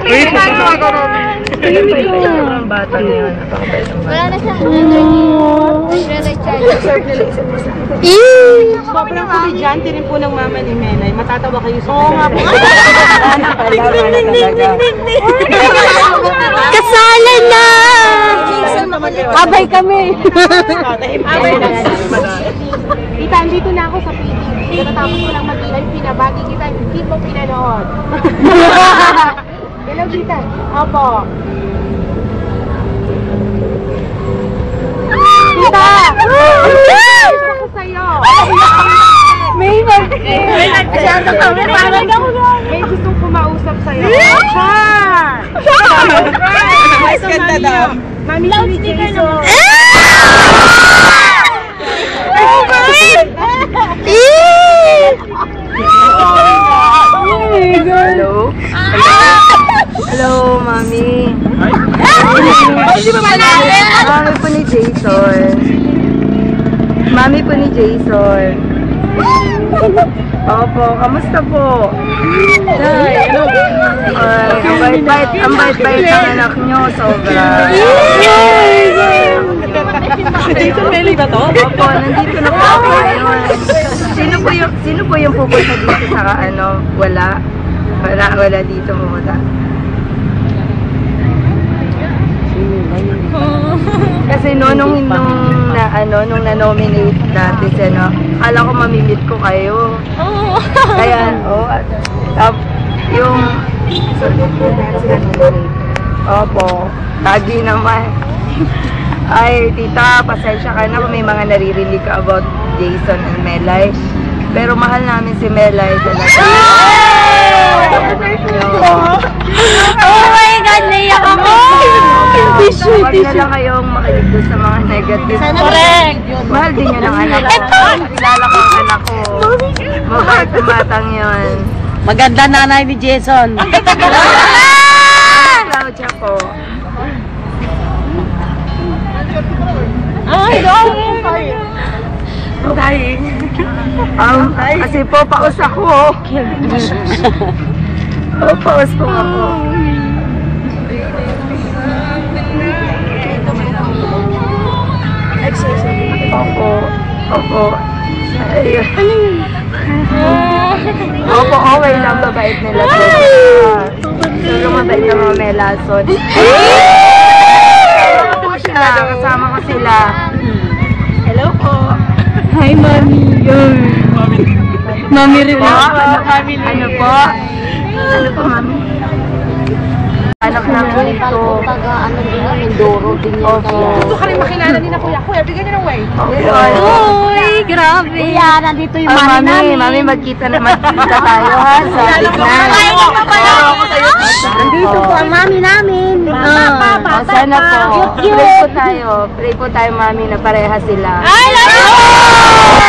Wait, sobrang bata niya. Wala na siyang Sobrang komedyante rin po ng mama ni Menay. Matatawa kayo sa kasalan na! Abay kami! Abay na. Tita, andito na ako sa PD. Natapos ko lang mag-live, pinabagi kita. Hindi mo pinanood. Hello, tita. Opo. Tita! Gusto ko sa'yo. May gustong kumausap sa'yo. Char! Mas ganda daw. Mami, si Jason. Oh my God! Hello? Hello, Mami. Mami po ni Jason. Mami po ni Jason. Opo, kamusta po? Ang bait-bait ng anak nyo, sobra. Jason Melly ba to? Opo, nandito na po ako ngayon. Sino po yung pupunta dito sa ano? Wala dito pumunta. Kasi nung na-nominate dati siya, akala ko mamimit ko kayo. Kaya, yung opo, lagi naman. Ay, tita, pasensya ka na kung may mga naririnig ka about Jason and Melay. Pero mahal namin si Melay talaga. Oh my God, naiyak ako! Huwag na lang kayong makilig doon sa mga negative. Correct! Mahal din yun ang anak ko. Kilala ko ang anak ko. Mabait na matang yun. Maganda nanay ni Jason. Proud siya po. Ay, Kasi po, paus ako. Paus po ako. Opo. Ayun. Opo, okay lang, babait nila. Sobrang mabait na mga melason. Kasama ko sila. Hello po. Hi, Mami. Mami rin po. Ano po? Ano po, Mami? Anak namin dito. Taga-ano din yung Mindoro din yun. Gusto ka rin makilala ni na Kuya. Kuya, bigyan niyo ng way. Uy, grabe. Yan, nandito yung mami namin. Mami, magkita tayo ha sa tignan. Nandito po ang mami namin. Sana po. Pray po tayo, mami, na pareha sila. I love you!